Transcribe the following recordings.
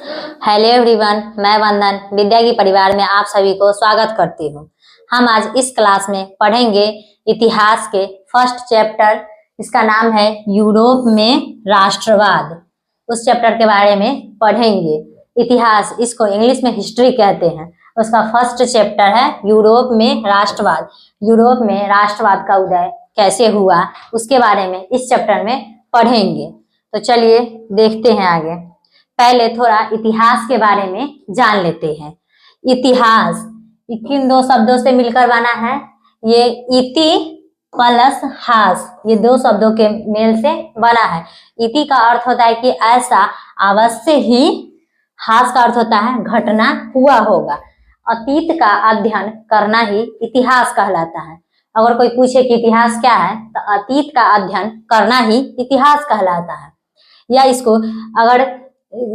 Hello everyone, मैं वंदन विद्या की परिवार में आप सभी को स्वागत करती हूँ। हम आज इस क्लास में पढ़ेंगे इतिहास के फर्स्ट चैप्टर। इसका नाम है यूरोप में राष्ट्रवाद। उस चैप्टर के बारे में पढ़ेंगे। इतिहास, इसको इंग्लिश में हिस्ट्री कहते हैं। उसका फर्स्ट चैप्टर है यूरोप में राष्ट्रवाद। यूरोप में राष्ट्रवाद का उदय कैसे हुआ, उसके बारे में इस चैप्टर में पढ़ेंगे। तो चलिए देखते हैं आगे। पहले थोड़ा इतिहास के बारे में जान लेते हैं। इतिहास किन दो शब्दों से मिलकर बना है? ये इति प्लस हास, ये दो शब्दों के मेल से बना है। इति का अर्थ होता है कि ऐसा अवश्य ही, हास का अर्थ होता है घटना हुआ होगा। अतीत का अध्ययन करना ही इतिहास कहलाता है। अगर कोई पूछे कि इतिहास क्या है, तो अतीत का अध्ययन करना ही इतिहास कहलाता है। या इसको अगर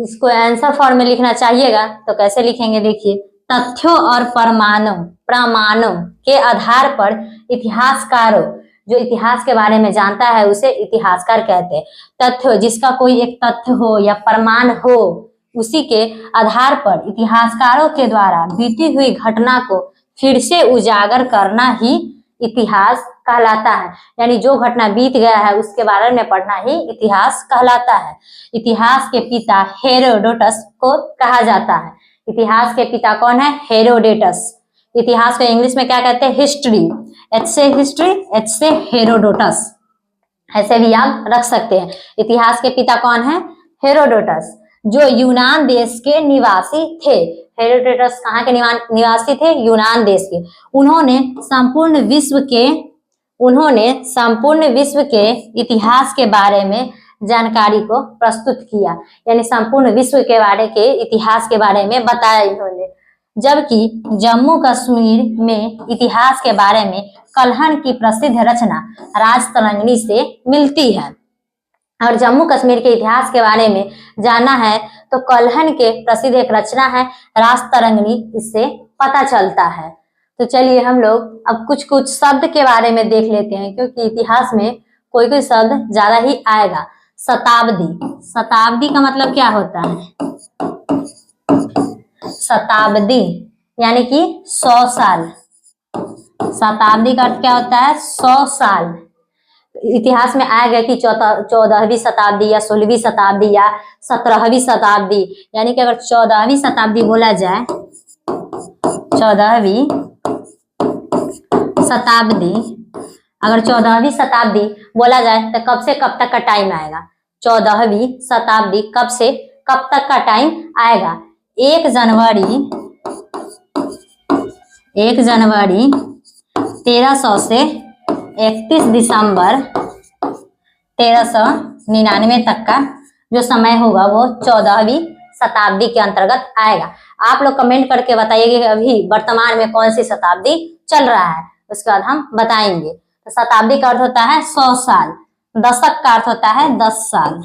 इसको आंसर फॉर्म में लिखना चाहिएगा तो कैसे लिखेंगे? देखिए, तथ्यों और प्रमाणों के आधार पर इतिहासकारों, जो इतिहास के बारे में जानता है उसे इतिहासकार कहते हैं। तथ्य, जिसका कोई एक तथ्य हो या प्रमाण हो, उसी के आधार पर इतिहासकारों के द्वारा बीती हुई घटना को फिर से उजागर करना ही इतिहास कहलाता है। यानी जो घटना बीत गया है उसके बारे में पढ़ना ही इतिहास कहलाता है। इतिहास के पिता हेरोडोटस को कहा जाता है। इतिहास के पिता कौन है? हेरोडोटस। इतिहास को इंग्लिश में क्या कहते हैं? हिस्ट्री। एच से हिस्ट्री, एच से हेरोडोटस, ऐसे भी आप रख सकते हैं। इतिहास के पिता कौन है? हेरोडोटस, जो यूनान देश के निवासी थे। हेरोडोटस कहाँ के निवासी थे? यूनान देश के। उन्होंने संपूर्ण विश्व के इतिहास के बारे में जानकारी को प्रस्तुत किया। यानी संपूर्ण विश्व के बारे के इतिहास के बारे में बताया इन्होंने। जबकि जम्मू कश्मीर में इतिहास के बारे में कल्हण की प्रसिद्ध रचना राजतरंगिणी से मिलती है। और जम्मू कश्मीर के इतिहास के बारे में जानना है तो कल्हण के प्रसिद्ध एक रचना है राजतरंगिणी, इससे पता चलता है। तो चलिए हम लोग अब कुछ कुछ शब्द के बारे में देख लेते हैं, क्योंकि इतिहास में कोई कोई शब्द ज्यादा ही आएगा। शताब्दी, शताब्दी का मतलब क्या होता है? शताब्दी यानी कि 100 साल। शताब्दी का अर्थ क्या होता है? 100 साल। इतिहास में आया गया कि 14वीं शताब्दी या 16वीं शताब्दी या 17वीं शताब्दी, यानी कि अगर 14वीं शताब्दी बोला जाए, 14वीं शताब्दी, अगर 14वीं शताब्दी बोला जाए तो कब से कब तक का टाइम आएगा? 14वीं शताब्दी कब से कब तक का टाइम आएगा? 1 जनवरी 1300 से 31 दिसंबर 1399 तक का जो समय होगा वो 14वीं शताब्दी के अंतर्गत आएगा। आप लोग कमेंट करके बताइएगा कि अभी वर्तमान में कौन सी शताब्दी चल रहा है, उसके बाद हम बताएंगे। तो शताब्दी का अर्थ होता है 100 साल। दशक का अर्थ होता है 10 साल।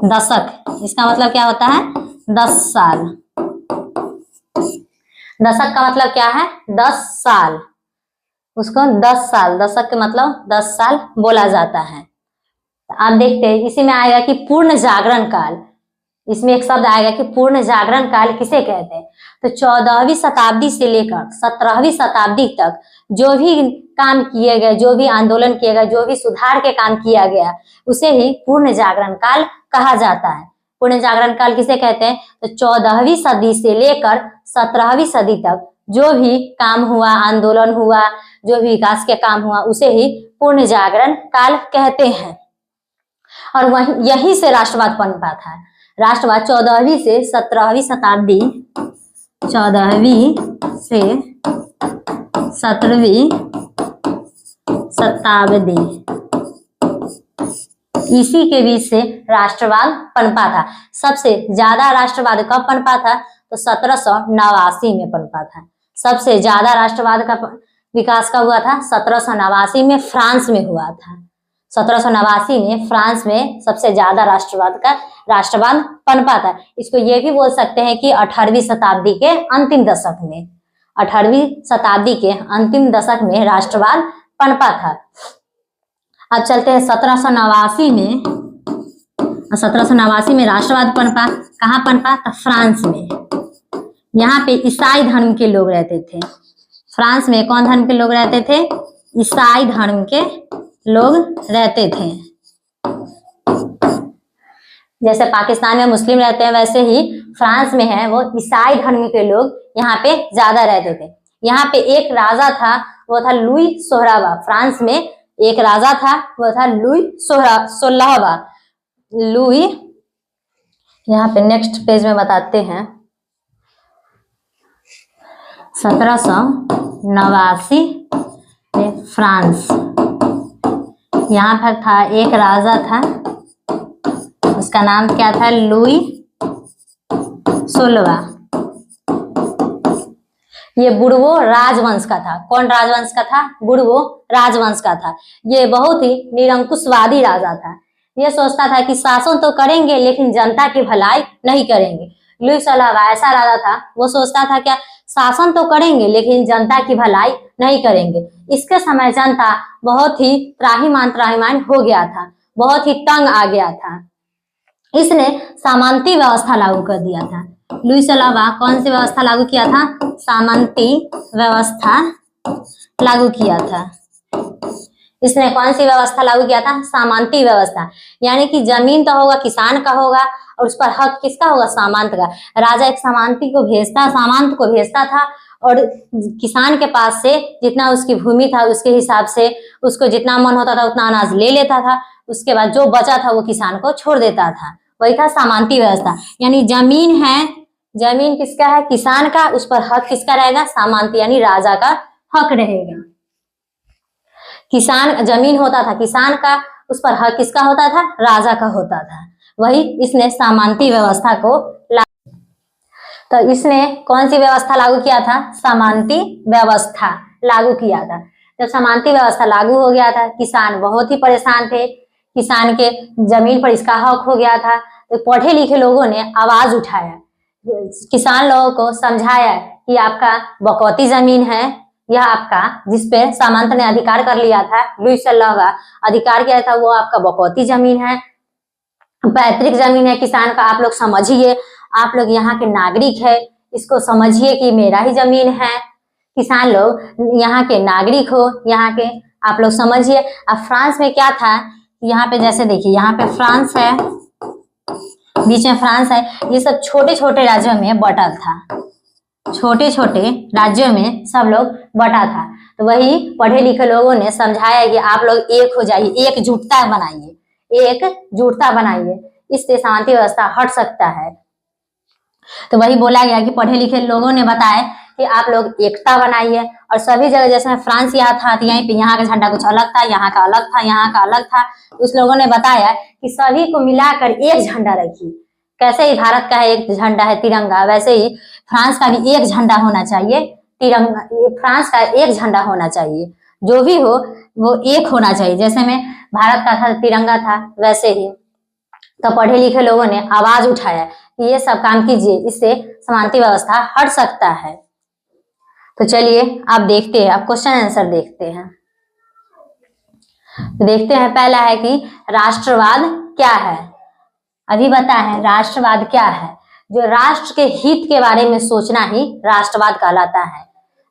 दशक, इसका मतलब क्या होता है? 10 साल। दशक का मतलब क्या है? 10 साल। उसको 10 साल, दशक के मतलब 10 साल बोला जाता है। आप देखते हैं इसी में आएगा कि पूर्ण जागरण काल। इसमें एक शब्द आएगा कि पूर्ण जागरण काल किसे कहते हैं? तो 14वीं शताब्दी से लेकर 17वीं शताब्दी तक जो भी काम किए गए, जो भी आंदोलन किए गए, जो भी सुधार के काम किया गया, उसे ही पूर्ण जागरण काल कहा जाता है। पूर्ण जागरण काल किसे कहते हैं? तो 14वीं सदी से लेकर 17वीं सदी तक जो भी काम हुआ, आंदोलन हुआ, जो भी विकास के काम हुआ, उसे ही पूर्ण जागरण काल कहते हैं। और वही यही से राष्ट्रवाद पनपा था। राष्ट्रवाद 14वीं से 17वीं शताब्दी, 14वीं से 17वीं शताब्दी, इसी के बीच से राष्ट्रवाद पनपा था। सबसे ज्यादा राष्ट्रवाद कब पनपा था? तो 1789 में पनपा था। सबसे ज्यादा राष्ट्रवाद का विकास कब हुआ था? 1789 में फ्रांस में हुआ था। 1789 में फ्रांस में सबसे ज्यादा राष्ट्रवाद पनपा था। इसको ये भी बोल सकते हैं कि 18वीं शताब्दी के अंतिम दशक में, 18वीं शताब्दी के अंतिम दशक में राष्ट्रवाद पनपा था। अब चलते हैं 1789 में 1789 में राष्ट्रवाद पनपा। कहाँ पनपा? तो फ्रांस में। यहाँ पे ईसाई धर्म के लोग रहते थे। फ्रांस में कौन धर्म के लोग रहते थे? ईसाई धर्म के लोग रहते थे। जैसे पाकिस्तान में मुस्लिम रहते हैं, वैसे ही फ्रांस में है वो ईसाई धर्म के लोग यहाँ पे ज्यादा रहते थे। यहाँ पे एक राजा था, वो था लुई 16वां। फ्रांस में एक राजा था, वो था लुई 16वां। लुई, यहाँ पे नेक्स्ट पेज में बताते हैं, 1789 में फ्रांस, यहाँ पर था एक राजा था, उसका नाम क्या था? लुई 16वां। ये बुर्बो राजवंश का था। कौन राजवंश का था? बुर्बो राजवंश का था। ये बहुत ही निरंकुशवादी राजा था। ये सोचता था कि शासन तो करेंगे लेकिन जनता की भलाई नहीं करेंगे। लुई 16वां ऐसा राजा था, वो सोचता था क्या? शासन तो करेंगे लेकिन जनता की भलाई नहीं करेंगे। इसके समय जनता बहुत ही त्राहिमाम हो गया था, बहुत ही तंग आ गया था। इसने सामंती व्यवस्था लागू कर दिया था। लुई 16वां कौन सी व्यवस्था लागू किया था? सामंती व्यवस्था लागू किया था। इसने कौन सी व्यवस्था लागू किया था? सामंती व्यवस्था। यानी कि जमीन तो होगा किसान का होगा और उस पर हक किसका होगा? सामंत का। राजा एक सामंती को भेजता, सामंत को भेजता था और किसान के पास से जितना उसकी भूमि था उसके हिसाब से उसको जितना मन होता था उतना अनाज ले लेता था। उसके बाद जो बचा था वो किसान को छोड़ देता था। वही था सामंती व्यवस्था। यानी जमीन है, जमीन किसका है? किसान का। उस पर हक किसका रहेगा? सामंती यानी राजा का हक रहेगा। किसान, जमीन होता था किसान का, उस पर हक किसका होता था? राजा का होता था। वही इसने सामंती व्यवस्था को तो इसने कौन सी व्यवस्था लागू किया था? सामंती व्यवस्था लागू किया था। जब सामंती व्यवस्था लागू हो गया था, किसान बहुत ही परेशान थे। किसान के जमीन पर इसका हक हो गया था। तो पढ़े लिखे लोगों ने आवाज उठाया, किसान लोगों को समझाया कि आपका बकौती जमीन है, यह आपका, जिसपे सामंत ने अधिकार कर लिया था, लुई 16वां अधिकार किया था, वो आपका बकौती जमीन है, पैतृक जमीन है किसान का। आप लोग समझिए, आप लोग यहाँ के नागरिक है, इसको समझिए कि मेरा ही जमीन है। किसान लोग यहाँ के नागरिक हो, यहाँ के आप लोग समझिए। अब फ्रांस में क्या था? यहाँ पे जैसे देखिए, यहाँ पे फ्रांस है, बीच में फ्रांस है। ये सब छोटे छोटे राज्यों में बटा था, छोटे छोटे राज्यों में सब लोग बटा था। तो वही पढ़े लिखे लोगों ने समझाया कि आप लोग एक हो जाइए, एकजुटता बनाइए, एकजुटता बनाइए, इससे शांति व्यवस्था हट सकता है। तो वही बोला गया कि पढ़े लिखे लोगों ने बताया कि आप लोग एकता बनाइए। और सभी जगह, जैसे फ्रांस यहाँ था तो यहीं पे यहाँ का झंडा कुछ अलग था, यहाँ का अलग था, यहाँ का अलग था। उस लोगों ने बताया कि सभी को मिलाकर एक झंडा रखिए। कैसे ही भारत का है एक झंडा है तिरंगा, वैसे ही फ्रांस का भी एक झंडा होना चाहिए तिरंगा। फ्रांस का एक झंडा होना चाहिए, जो भी हो वो एक होना चाहिए। जैसे में भारत का था तिरंगा था, वैसे ही। तो पढ़े लिखे लोगों ने आवाज उठाया कि ये सब काम कीजिए, इससे शांति व्यवस्था हट सकता है। तो चलिए आप देखते हैं, आप क्वेश्चन आंसर देखते हैं। तो देखते हैं, पहला है कि राष्ट्रवाद क्या है। अभी बता है राष्ट्रवाद क्या है? जो राष्ट्र के हित के बारे में सोचना ही राष्ट्रवाद कहलाता है।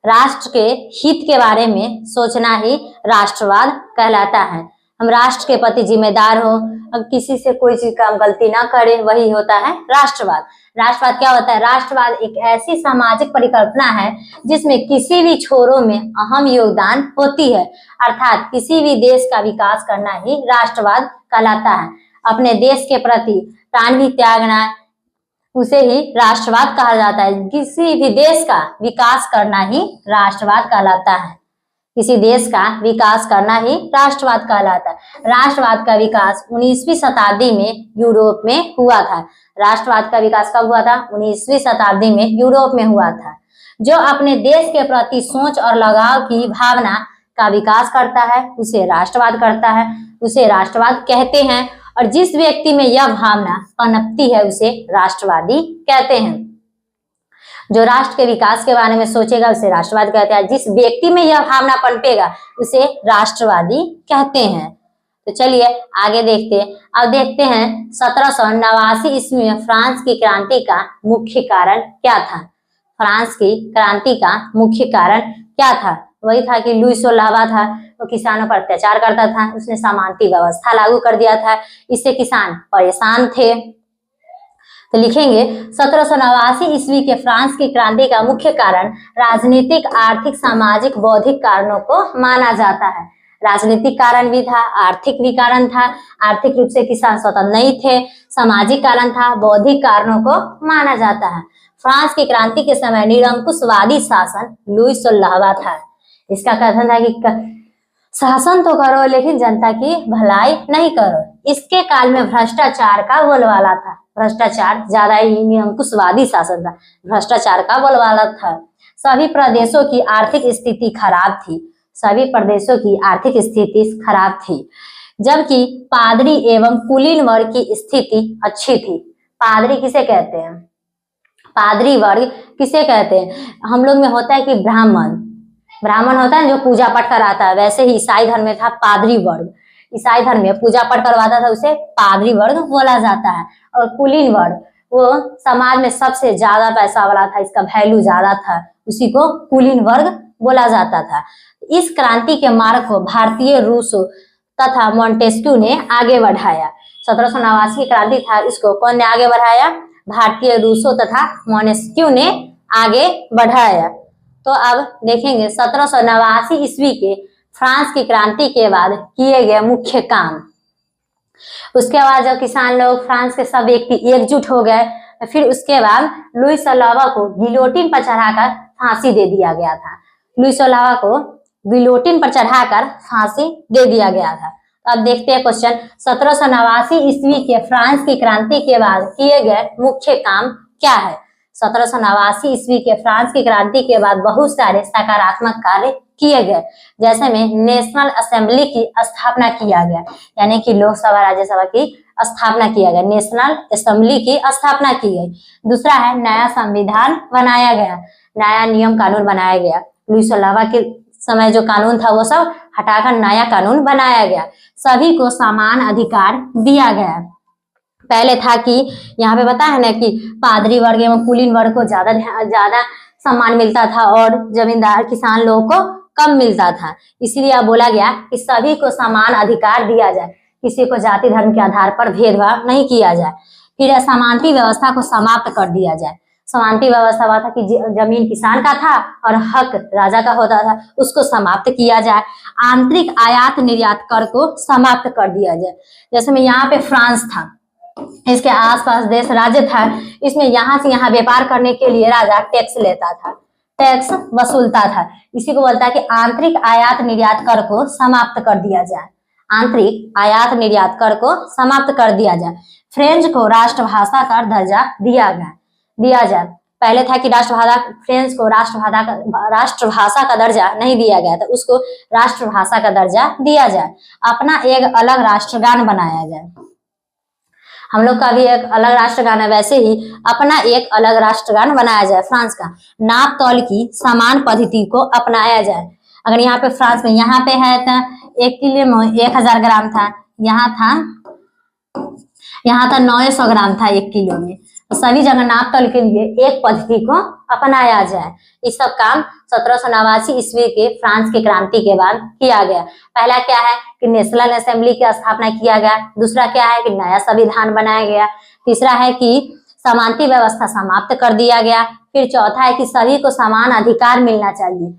राष्ट्र के हित के बारे में सोचना ही राष्ट्रवाद कहलाता है। हम राष्ट्र के प्रति जिम्मेदार हो, हम किसी से कोई चीज का गलती ना करें, वही होता है राष्ट्रवाद। राष्ट्रवाद क्या होता है? राष्ट्रवाद एक ऐसी सामाजिक परिकल्पना है जिसमें किसी भी छोरों में अहम योगदान होती है, अर्थात किसी भी देश का विकास करना ही राष्ट्रवाद कहलाता है। अपने देश के प्रति प्राण भी त्यागना, उसे ही राष्ट्रवाद कहा जाता है। किसी भी देश का विकास करना ही राष्ट्रवाद कहलाता है। किसी देश का विकास करना ही राष्ट्रवाद कहलाता है। राष्ट्रवाद का विकास 19वीं शताब्दी में यूरोप में हुआ था। राष्ट्रवाद का विकास कब हुआ था? 19वीं शताब्दी में यूरोप में हुआ था। जो अपने देश के प्रति सोच और लगाव की भावना का विकास करता है उसे राष्ट्रवाद करता है, उसे राष्ट्रवाद कहते हैं। और जिस व्यक्ति में यह भावना पनपती है उसे राष्ट्रवादी कहते हैं। जो राष्ट्र के विकास के बारे में सोचेगा उसे राष्ट्रवाद कहते हैं। जिस व्यक्ति में यह भावना पनपेगा उसे राष्ट्रवादी कहते हैं। तो चलिए आगे देखते हैं। अब देखते हैं 1789 ईस्वी में फ्रांस की क्रांति का मुख्य कारण क्या था। फ्रांस की क्रांति का मुख्य कारण क्या था? वही था कि लुई 16वां था, वो किसानों पर अत्याचार करता था, उसने सामंती व्यवस्था लागू कर दिया था, इससे किसान परेशान थे। तो लिखेंगे 1789 ईस्वी के फ्रांस की क्रांति का मुख्य कारण राजनीतिक, आर्थिक, सामाजिक, बौद्धिक कारणों को माना जाता है। राजनीतिक कारण भी था, आर्थिक भी कारण था। आर्थिक रूप से किसान स्वतंत्र नहीं थे, सामाजिक कारण था, बौद्धिक कारणों को माना जाता है। फ्रांस की क्रांति के समय निरंकुशवादी शासन लुई 16वां था। इसका कथन था कि शासन तो करो लेकिन जनता की भलाई नहीं करो। इसके काल में भ्रष्टाचार का बोलबाला था, भ्रष्टाचार ज्यादा ही, निरंकुशवादी शासन था, भ्रष्टाचार का बोलबाला था। सभी प्रदेशों की आर्थिक स्थिति खराब थी, सभी प्रदेशों की आर्थिक स्थिति खराब थी, जबकि पादरी एवं कुलीन वर्ग की स्थिति अच्छी थी। पादरी किसे कहते हैं? पादरी वर्ग किसे कहते हैं? हम लोग में होता है कि ब्राह्मण, ब्राह्मण होता है जो पूजा पाठ कराता है, वैसे ही ईसाई धर्म में था पादरी वर्ग। ईसाई धर्म में पूजा पाठ करवाता था, उसे पादरी वर्ग बोला जाता है। और कुलीन वर्ग, वो समाज में सबसे ज्यादा पैसा वाला था, इसका वैल्यू ज्यादा था, उसी को कुलीन वर्ग बोला जाता था। इस क्रांति के मार्ग को भारतीय रूसो तथा मॉन्टेस्क्यू ने आगे बढ़ाया। 1789 की क्रांति था, इसको कौन ने आगे बढ़ाया? भारतीय रूसो तथा मॉन्टेस्क्यू ने आगे बढ़ाया। तो अब देखेंगे 1789 ईस्वी के फ्रांस की क्रांति के बाद किए गए मुख्य काम। उसके बाद जब किसान लोग, फ्रांस के सब व्यक्ति एकजुट हो गए, तो फिर उसके बाद लुई 16वां को गिलोटिन पर चढ़ाकर फांसी दे दिया गया था। लुई 16वां को गिलोटिन पर चढ़ाकर फांसी दे दिया गया था। तो अब देखते हैं क्वेश्चन, 1789 ईस्वी के फ्रांस की क्रांति के बाद किए गए मुख्य काम क्या है? 1789 ईस्वी के फ्रांस की क्रांति के बाद बहुत सारे सकारात्मक कार्य किए गए, जैसे में नेशनल असेंबली की स्थापना किया गया, यानी कि लोकसभा राज्यसभा की स्थापना किया गया, नेशनल असेंबली की स्थापना की गई। दूसरा है नया संविधान बनाया गया, नया नियम कानून बनाया गया। लुई 16वां के समय जो कानून था वो सब हटाकर नया कानून बनाया गया। सभी को समान अधिकार दिया गया। पहले था कि यहाँ पे बता है ना कि पादरी वर्ग एवं कुलीन वर्ग को ज्यादा सम्मान मिलता था और जमींदार किसान लोगों को कम मिलता था, इसलिए अब बोला गया कि सभी को समान अधिकार दिया जाए, किसी को जाति धर्म के आधार पर भेदभाव नहीं किया जाए। फिर असमानती व्यवस्था को समाप्त कर दिया जाए। समानती व्यवस्था हुआ था कि जमीन किसान का था और हक राजा का होता था, उसको समाप्त किया जाए। आंतरिक आयात निर्यात कर को समाप्त कर दिया जाए। जैसे में यहाँ पे फ्रांस था, इसके आसपास देश राज्य था, इसमें यहाँ से यहाँ व्यापार करने के लिए राजा टैक्स लेता था, टैक्स वसूलता था। इसी को बोलता है कि आंतरिक आयात निर्यात कर को समाप्त कर दिया जाए। आंतरिक आयात निर्यात कर को समाप्त कर दिया जाए। फ्रेंच को राष्ट्रभाषा का दर्जा दिया जाए। पहले था कि फ्रेंच को राष्ट्रभाषा का दर्जा नहीं दिया गया था, उसको राष्ट्रभाषा का दर्जा दिया जाए। अपना एक अलग राष्ट्रगान बनाया जाए। हम लोग का भी एक अलग राष्ट्रगान है, वैसे ही अपना एक अलग राष्ट्रगान बनाया जाए। फ्रांस का नाप तौल की समान पद्धति को अपनाया जाए। अगर यहाँ पे फ्रांस में यहाँ पे है तो 1 किलो में 1000 ग्राम था, यहाँ था 900 ग्राम था 1 किलो में। तो सभी जगह नाप तौल के लिए एक पद्धति को अपनाया जाए। इस सब काम 1789 ईस्वी के फ्रांस की क्रांति के बाद किया गया। पहला क्या है कि नेशनल असेंबली की स्थापना किया गया। दूसरा क्या है कि नया संविधान बनाया गया। तीसरा है कि समानती व्यवस्था समाप्त कर दिया गया। फिर चौथा है कि सभी को समान अधिकार मिलना चाहिए।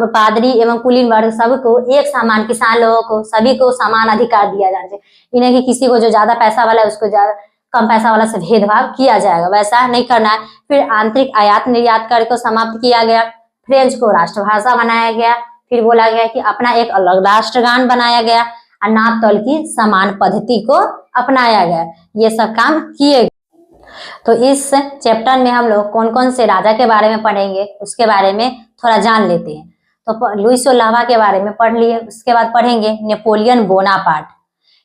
पादरी एवं कुलीन वर्ग सबको एक समान, किसान लोगों को सभी को समान अधिकार दिया जाना चाहिए। इन्हें कि किसी को जो ज्यादा पैसा वाला है उसको ज्यादा कम पैसा वाला से भेदभाव किया जाएगा, वैसा नहीं करना है। फिर आंतरिक आयात निर्यात कर को समाप्त किया गया। फ्रेंच को राष्ट्रभाषा बनाया गया। फिर बोला गया कि अपना एक अलग राष्ट्रगान बनाया गया और नाप तौल की समान पद्धति को अपनाया गया। ये सब काम किए। तो इस चैप्टर में हम लोग कौन कौन से राजा के बारे में पढ़ेंगे उसके बारे में थोड़ा जान लेते हैं। तो लुई 16वां के बारे में पढ़ लिए, उसके बाद पढ़ेंगे नेपोलियन बोनापार्ट।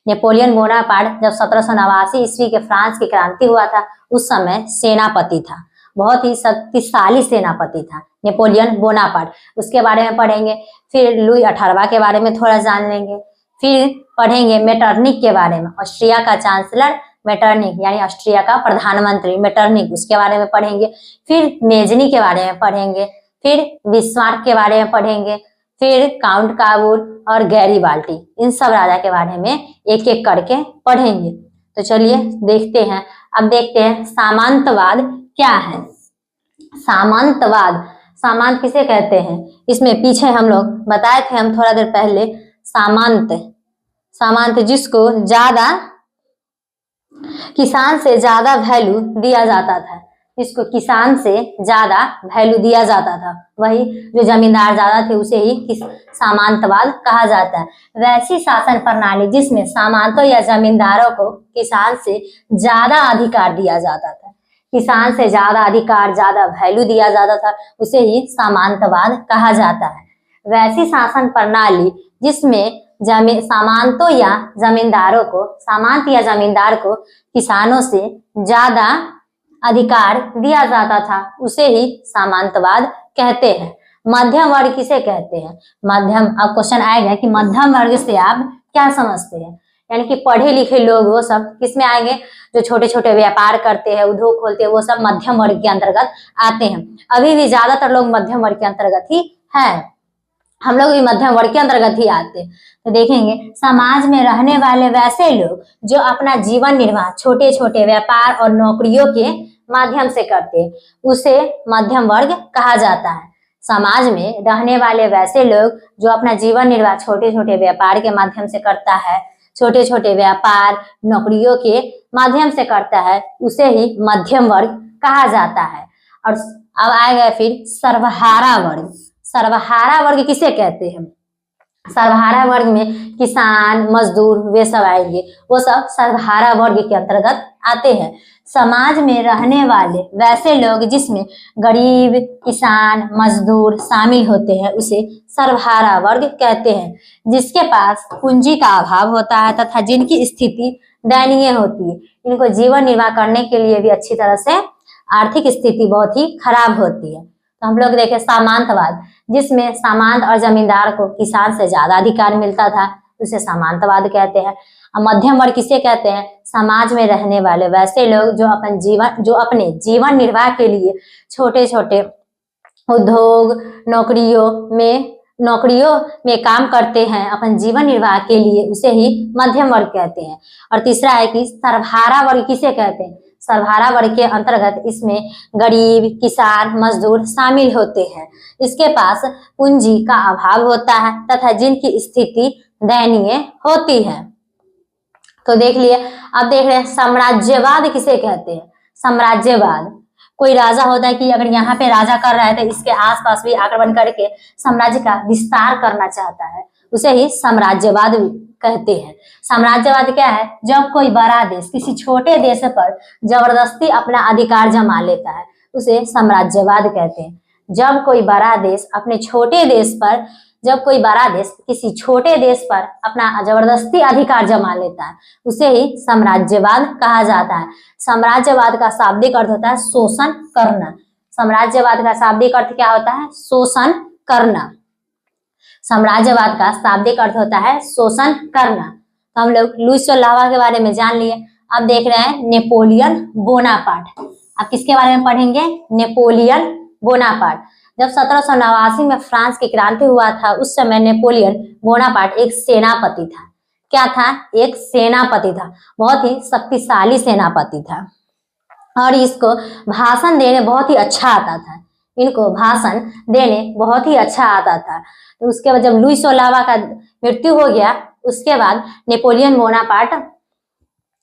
नेपोलियन बोनापार्ट जब 1789 ईस्वी के फ्रांस की क्रांति हुआ था, उस समय सेनापति था, बहुत ही शक्तिशाली सेनापति था नेपोलियन बोनापार्ट। उसके बारे में पढ़ेंगे। फिर लुई 18वां के बारे में थोड़ा जान लेंगे। फिर पढ़ेंगे मेटरनिक के बारे में, ऑस्ट्रिया का चांसलर मेटरनिक यानी ऑस्ट्रिया का प्रधानमंत्री मेटरनिक, उसके बारे में पढ़ेंगे। फिर मेजनी के बारे में पढ़ेंगे, फिर बिस्मार्क के बारे में पढ़ेंगे, फिर काउंट काबूल और गैरीबाल्डी, इन सब राजा के बारे में एक एक करके पढ़ेंगे। तो चलिए देखते हैं। अब देखते हैं सामंतवाद क्या है। सामंतवाद, सामंत किसे कहते हैं? इसमें पीछे हम लोग बताए थे हम थोड़ा देर पहले, सामंत, सामंत जिसको ज्यादा किसान से ज्यादा वैल्यू दिया जाता था, जिसको किसान से ज्यादा वैल्यू दिया जाता था, वही जो जमींदार ज्यादा थे उसे ही सामंतवाद कहा जाता है। वैसी शासन प्रणाली जिसमें सामंतों या जमींदारों को किसान से ज्यादा अधिकार दिया जाता था, किसान से ज्यादा अधिकार, ज्यादा वैल्यू दिया जाता था, उसे ही सामंतवाद कहा जाता है। वैसी शासन प्रणाली जिसमें सामंतों या जमींदारों को, सामंत या जमींदार को किसानों से ज्यादा अधिकार दिया जाता था, उसे ही सामंतवाद कहते हैं। मध्यम वर्ग किसे कहते हैं? मध्यम, अब क्वेश्चन आएगा कि मध्यम वर्ग से आप क्या समझते हैं? यानी कि पढ़े लिखे लोग वो सब किस में आएंगे? जो छोटे छोटे व्यापार करते हैं, उद्योग खोलते हैं, वो सब मध्यम वर्ग के अंतर्गत आते हैं। अभी भी ज्यादातर लोग मध्यम वर्ग के अंतर्गत ही हैं, हम लोग भी मध्यम वर्ग के अंतर्गत ही आते हैं। तो देखेंगे समाज में रहने वाले वैसे लोग जो अपना जीवन निर्वाह छोटे छोटे व्यापार और नौकरियों के माध्यम से करते हैं, उसे मध्यम वर्ग कहा जाता है। समाज में रहने वाले वैसे लोग जो अपना जीवन निर्वाह छोटे छोटे व्यापार के माध्यम से करता है, छोटे छोटे व्यापार नौकरियों के माध्यम से करता है, उसे ही मध्यम वर्ग कहा जाता है। और अब आएगा फिर सर्वहारा वर्ग। सर्वहारा वर्ग किसे कहते हैं? सर्वहारा वर्ग में किसान, मजदूर वे सब आएंगे, वो सब सर्वहारा वर्ग के अंतर्गत आते हैं। समाज में रहने वाले वैसे लोग जिसमें गरीब, किसान, मजदूर शामिल होते हैं, उसे सर्वहारा वर्ग कहते हैं। जिसके पास पूंजी का अभाव होता है तथा जिनकी स्थिति दयनीय होती है, इनको जीवन निर्वाह करने के लिए भी अच्छी तरह से आर्थिक स्थिति बहुत ही खराब होती है। तो हम लोग देखें सामंतवाद, जिसमें सामंत और जमींदार को किसान से ज्यादा अधिकार मिलता था, उसे सामंतवाद कहते हैं। मध्यम वर्ग किसे कहते हैं? समाज में रहने वाले वैसे लोग जो अपने जीवन निर्वाह के लिए छोटे छोटे उद्योग नौकरियों में काम करते हैं अपन जीवन निर्वाह के लिए, उसे ही मध्यम वर्ग कहते हैं। और तीसरा है कि सर्वहारा वर्ग किसे कहते हैं? सर्वहारा वर्ग के अंतर्गत इसमें गरीब, किसान, मजदूर शामिल होते हैं। इसके पास पूंजी का अभाव होता है तथा जिनकी स्थिति दयनीय होती है। तो देख लिए। अब देख रहे हैं साम्राज्यवाद किसे कहते हैं? साम्राज्यवाद, कोई राजा होता है कि अगर यहाँ पे राजा कर रहा है तो इसके आसपास भी आक्रमण करके साम्राज्य का विस्तार करना चाहता है, उसे ही साम्राज्यवाद कहते हैं। साम्राज्यवाद क्या है? जब कोई बड़ा देश किसी छोटे देश पर जबरदस्ती अपना अधिकार जमा लेता है, उसे साम्राज्यवाद कहते हैं। जब कोई बड़ा देश किसी छोटे देश पर अपना जबरदस्ती अधिकार जमा लेता है, उसे ही साम्राज्यवाद कहा जाता है। साम्राज्यवाद का शाब्दिक अर्थ होता है शोषण करना। साम्राज्यवाद का शाब्दिक अर्थ क्या होता है? शोषण करना। साम्राज्यवाद का शाब्दिक अर्थ होता है शोषण करना। तो हम लोग लुइस लावा के बारे में जान लिए। अब देख रहे हैं नेपोलियन बोनापार्ट। अब किसके बारे में पढ़ेंगे? Napoleon Bonaparte. जब 1789 में फ्रांस की क्रांति हुआ था, उस समय नेपोलियन बोनापार्ट एक सेनापति था। क्या था? एक सेनापति था, बहुत ही शक्तिशाली सेनापति था। और इसको भाषण देने बहुत ही अच्छा आता था। इनको भाषण देने बहुत ही अच्छा आता था। तो उसके बाद जब लुइस लावा का मृत्यु हो गया, उसके बाद नेपोलियन बोनापार्ट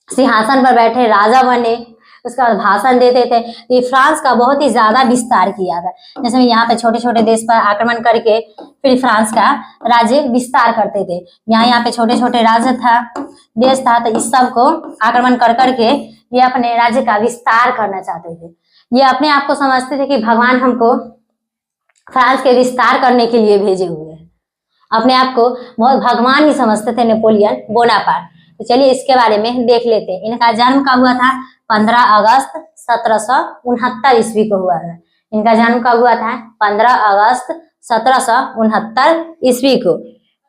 सिंहासन पर बैठे, राजा बने, उसके बाद भाषण देते थे। ये फ्रांस का बहुत ही ज्यादा विस्तार किया था। जैसे यहाँ पे छोटे छोटे देश पर आक्रमण करके फिर फ्रांस का राज्य विस्तार करते थे। यहाँ पे छोटे छोटे राज्य था, देश था, तो इस सब को आक्रमण कर करके ये अपने राज्य का विस्तार करना चाहते थे। ये अपने आप को समझते थे कि भगवान हमको फ्रांस के विस्तार करने के लिए भेजे हुए हैं। अपने आप को बहुत भगवान ही समझते थे नेपोलियन बोनापार्ट। तो चलिए इसके बारे में देख लेते हैं। इनका जन्म कब हुआ था? 15 अगस्त 1769 ईस्वी को हुआ है। इनका जन्म कब हुआ था? 15 अगस्त 1769 ईस्वी को।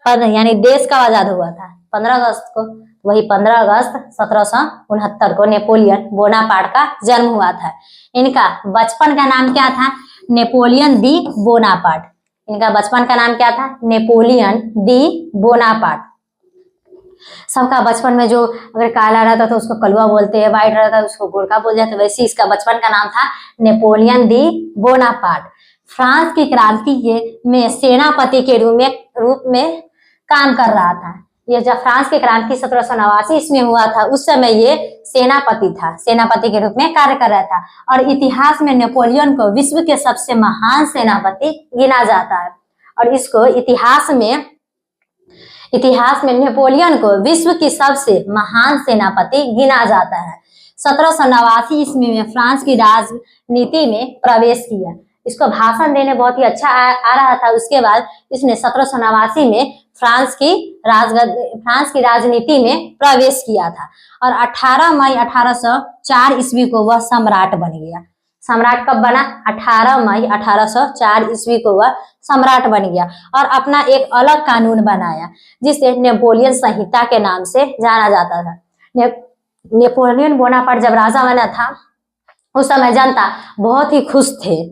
यानी देश कब आजाद हुआ था? 15 अगस्त को। वही 15 अगस्त 1769 को नेपोलियन बोनापार्ट का जन्म हुआ था। इनका बचपन का नाम क्या था? नेपोलियन दी बोनापार्ट। इनका बचपन का नाम क्या था? नेपोलियन दी बोनापार्ट। सबका बचपन में जो अगर काला रहता तो उसको कलुआ बोलते हैं, व्हाइट रहता तो उसको गोरखा बोल जाते, वैसे इसका बचपन का नाम था नेपोलियन दी बोनापार्ट। फ्रांस की क्रांति में सेनापति के रूप में काम कर रहा था। ये जब फ्रांस की क्रांति 1789 ईस्वी में हुआ था, उस समय ये सेनापति था, सेनापति के रूप में कार्य कर रहा था। और इतिहास में नेपोलियन को विश्व के सबसे महान सेनापति गिना जाता है। और इसको इतिहास में नेपोलियन को विश्व की सबसे महान सेनापति गिना जाता है। 1789 ईस्वी में फ्रांस की राजनीति में प्रवेश किया। इसको भाषण देने बहुत ही अच्छा आ रहा था। उसके बाद इसने 1789 में फ्रांस की राजनीति में प्रवेश किया था। और 18 मई 1804 ईस्वी को वह सम्राट बन गया। सम्राट कब बना? 18 मई 1804 ईस्वी को वह सम्राट बन गया और अपना एक अलग कानून बनाया, जिसे नेपोलियन संहिता के नाम से जाना जाता था। नेपोलियन बोनापार्ट जब राजा बना था, उस समय जनता बहुत ही खुश थे।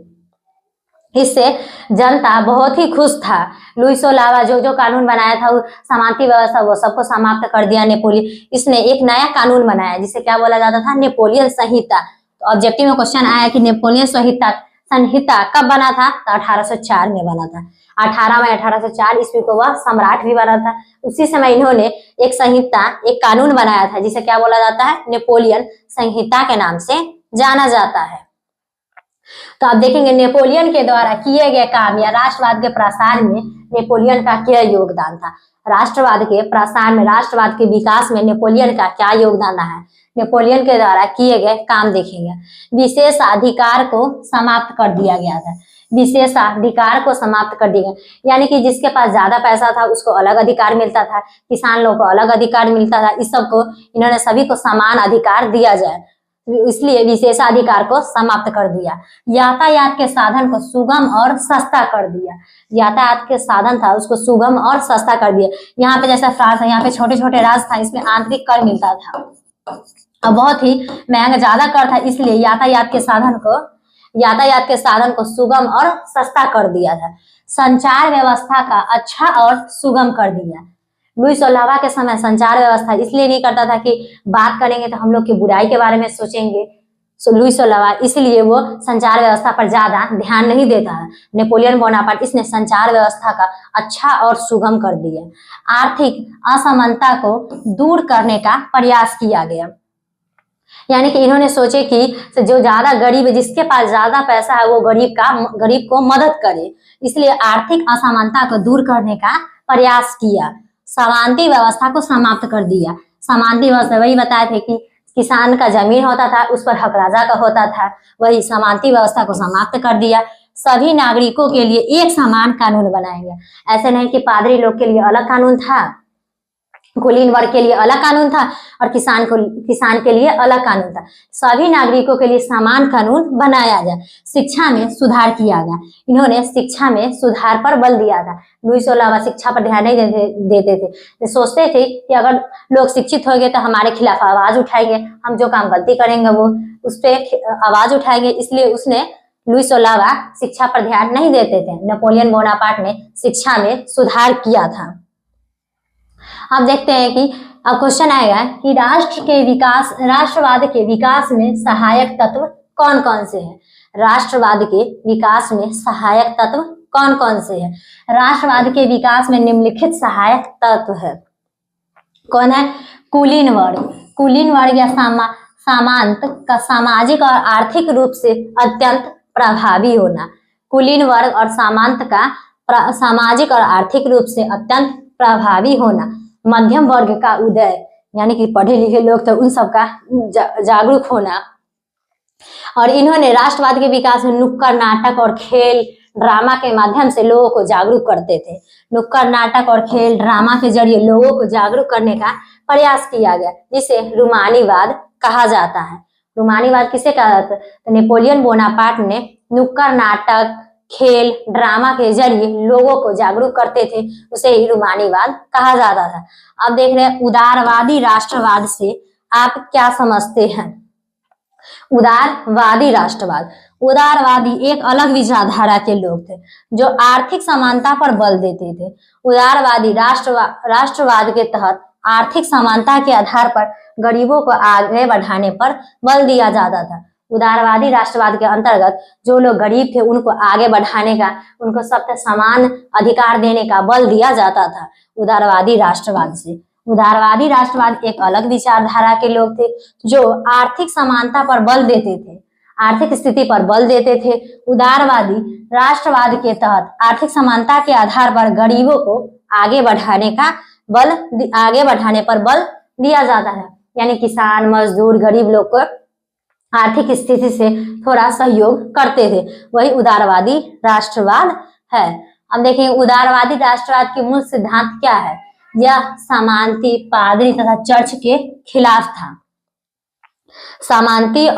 इससे जनता बहुत ही खुश था। लुइस ओलावा जो कानून बनाया था, समानती व्यवस्था, वो सबको समाप्त कर दिया नेपोलियन। इसने एक नया कानून बनाया जिसे क्या बोला जाता था? नेपोलियन संहिता। तो ऑब्जेक्टिव में क्वेश्चन आया कि नेपोलियन संहिता कब बना था? तो 1804 में बना था। 18 मई 1804 ईस्वी को वह सम्राट भी बना था। उसी समय इन्होंने एक कानून बनाया था जिसे क्या बोला जाता है? नेपोलियन संहिता के नाम से जाना जाता है। तो आप देखेंगे नेपोलियन के द्वारा किए गए काम या राष्ट्रवाद के प्रसार में नेपोलियन का क्या योगदान था। राष्ट्रवाद के प्रसार में, राष्ट्रवाद के विकास में नेपोलियन का क्या योगदान है? नेपोलियन के द्वारा किए गए काम देखेंगे। विशेषाधिकार को समाप्त कर दिया गया था। विशेषाधिकार को समाप्त कर दिया गया, यानी कि जिसके पास ज्यादा पैसा था उसको अलग अधिकार मिलता था, किसान लोगों को अलग अधिकार मिलता था। इस सबको इन्होंने सभी को समान अधिकार दिया जाए, इसलिए विशेषाधिकार को समाप्त कर दिया। यातायात के साधन को सुगम और सस्ता कर दिया। यातायात के साधन था उसको सुगम और सस्ता कर दिया। यहाँ पे जैसा फ्रांस है, यहाँ पे छोटे छोटे राज्य था, इसमें आंतरिक कर मिलता था और बहुत ही महंगा ज्यादा कर था, इसलिए यातायात के साधन को सुगम और सस्ता कर दिया था। संचार व्यवस्था का अच्छा और सुगम कर दिया। लुइस ओलावा के समय संचार व्यवस्था इसलिए नहीं करता था कि बात करेंगे तो हम लोग की बुराई के बारे में सोचेंगे, लुइस ओलावा, इसलिए वो संचार व्यवस्था पर ज्यादा ध्यान नहीं देता है। नेपोलियन बोनापार्ट इसने संचार व्यवस्था का अच्छा और सुगम कर दिया। आर्थिक असमानता को दूर करने का प्रयास किया गया, यानी कि इन्होंने सोचे कि जो ज्यादा गरीब है, जिसके पास ज्यादा पैसा है, वो गरीब को मदद करे, इसलिए आर्थिक असमानता को दूर करने का प्रयास किया। समानती व्यवस्था को समाप्त कर दिया। समानती व्यवस्था वही बताए थे कि किसान का जमीन होता था, उस पर हक राजा का होता था, वही समानती व्यवस्था को समाप्त कर दिया। सभी नागरिकों के लिए एक समान कानून बनाएंगे। ऐसे नहीं कि पादरी लोग के लिए अलग कानून था, कुलीन वर्ग के लिए अलग कानून था और किसान के लिए अलग कानून था। सभी नागरिकों के लिए समान कानून बनाया जाए। शिक्षा में सुधार किया गया। इन्होंने शिक्षा में सुधार पर बल दिया था। लुइस ओलावा शिक्षा पर ध्यान नहीं देते थे। सोचते थे कि अगर लोग शिक्षित हो गए तो हमारे खिलाफ आवाज उठाएंगे, हम जो काम गलती करेंगे वो उस पर आवाज उठाएंगे, इसलिए उसने लुइस ओलावा शिक्षा पर ध्यान नहीं देते थे। नेपोलियन बोनापार्ट ने शिक्षा में सुधार किया था। अब देखते हैं कि अब क्वेश्चन आएगा कि राष्ट्रवाद के विकास में सहायक तत्व कौन कौन से हैं। राष्ट्रवाद के विकास में सहायक तत्व कौन कौन से हैं? राष्ट्रवाद के विकास में निम्नलिखित सहायक तत्व है। कौन है? कुलीन वर्ग या सामंत का सामाजिक और आर्थिक रूप से अत्यंत प्रभावी होना। कुलीन वर्ग और सामंत का सामाजिक और आर्थिक रूप से अत्यंत प्रभावी होना। मध्यम वर्ग का उदय, यानी कि पढ़े लिखे लोग थे, उन सबका जागरूक होना। और इन्होंने राष्ट्रवाद के विकास में नुक्कड़ नाटक और खेल ड्रामा के माध्यम से लोगों को जागरूक करते थे। नुक्कड़ नाटक और खेल ड्रामा के जरिए लोगों को जागरूक करने का प्रयास किया गया, जिसे रूमानीवाद कहा जाता है। रूमानीवाद किसे कहा जाता है? तो नेपोलियन बोनापार्ट ने नुक्कड़ नाटक, खेल, ड्रामा के जरिए लोगों को जागरूक करते थे, उसे ही रूमानीवाद कहा जाता था। अब देख रहे हैं उदारवादी राष्ट्रवाद से आप क्या समझते हैं। उदारवादी राष्ट्रवाद, उदारवादी एक अलग विचारधारा के लोग थे जो आर्थिक समानता पर बल देते थे। उदारवादी राष्ट्रवाद के तहत आर्थिक समानता के आधार पर गरीबों को आगे बढ़ाने पर बल दिया जाता था। उदारवादी राष्ट्रवाद के अंतर्गत जो लोग गरीब थे उनको आगे बढ़ाने का, उनको सबसे समान अधिकार देने का बल दिया जाता था उदारवादी राष्ट्रवाद से। उदारवादी राष्ट्रवाद एक अलग विचारधारा के लोग थे जो आर्थिक समानता पर बल देते थे, आर्थिक स्थिति पर बल देते थे। उदारवादी राष्ट्रवाद के तहत आर्थिक समानता के आधार पर गरीबों को आगे बढ़ाने पर बल दिया जाता है, यानी किसान, मजदूर, गरीब लोग को आर्थिक स्थिति से थोड़ा सहयोग करते थे, वही उदारवादी राष्ट्रवाद है। अब देखिए उदारवादी राष्ट्रवाद के मूल सिद्धांत क्या है। यह समानती, पादरी तथा चर्च के खिलाफ था। समानती,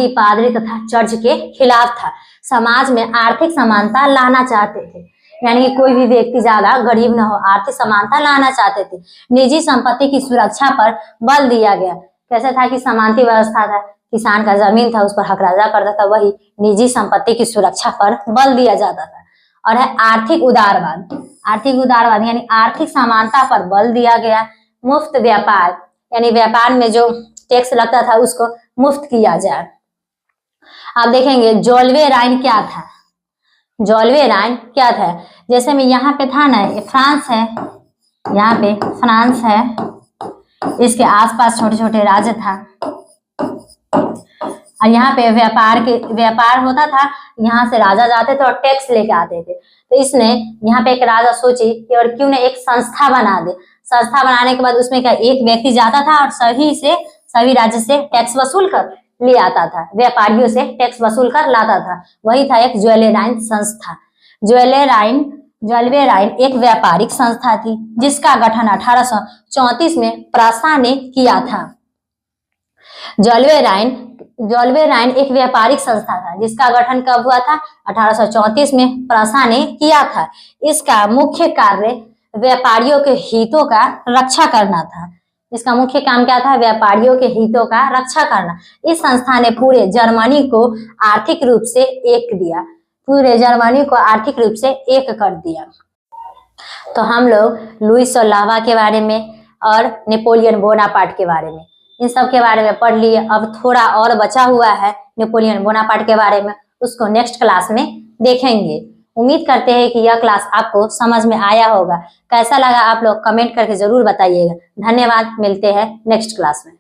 पादरी तथा चर्च के खिलाफ था। समाज में आर्थिक समानता लाना चाहते थे, यानी कोई भी व्यक्ति ज्यादा गरीब न हो, आर्थिक समानता लाना चाहते थे। निजी संपत्ति की सुरक्षा पर बल दिया गया। कैसे था कि समानती व्यवस्था था, किसान का जमीन था उस पर हक राजा करता था, वही निजी संपत्ति की सुरक्षा पर बल दिया जाता था। और है आर्थिक उदारवाद। आर्थिक उदारवाद यानी आर्थिक समानता पर बल दिया गया। मुफ्त व्यापार, यानी व्यापार में जो टैक्स लगता था उसको मुफ्त किया जाए। आप देखेंगे जोल्वे राइन क्या था। जोल्वे राइन क्या था, जैसे में यहाँ पे था ना, ये फ्रांस है, यहाँ पे फ्रांस है, इसके आसपास छोटे छोटे राज्य था और यहाँ पे व्यापार होता था। यहाँ से राजा जाते थे और टैक्स लेके आते थे। तो इसने यहाँ पे एक राजा सोची कि और क्यों ने एक संस्था बना दे। संस्था बनाने के बाद उसमें क्या एक व्यक्ति जाता था और सभी राज्य से टैक्स वसूल कर ले आता था, व्यापारियों से टैक्स वसूल कर लाता था। वही था एक जोल्वे राइन संस्था। जोल्वे राइन एक व्यापारिक संस्था थी जिसका गठन 1834 में प्रासा ने किया था। जोल्वे राइन एक व्यापारिक संस्था था जिसका गठन कब हुआ था, 1834 में प्रासा ने किया था। इसका मुख्य कार्य व्यापारियों के हितों का रक्षा करना था। इसका मुख्य काम क्या था, व्यापारियों के हितों का रक्षा करना। इस संस्था ने पूरे जर्मनी को आर्थिक रूप से एक दिया, पूरे जर्मनी को आर्थिक रूप से एक कर दिया। तो हम लोग लुई सोलावा के बारे में और नेपोलियन बोनापार्ट के बारे में, इन सब के बारे में पढ़ लिए। अब थोड़ा और बचा हुआ है नेपोलियन बोनापार्ट के बारे में, उसको नेक्स्ट क्लास में देखेंगे। उम्मीद करते हैं कि यह क्लास आपको समझ में आया होगा। कैसा लगा आप लोग कमेंट करके जरूर बताइएगा। धन्यवाद, मिलते हैं नेक्स्ट क्लास में।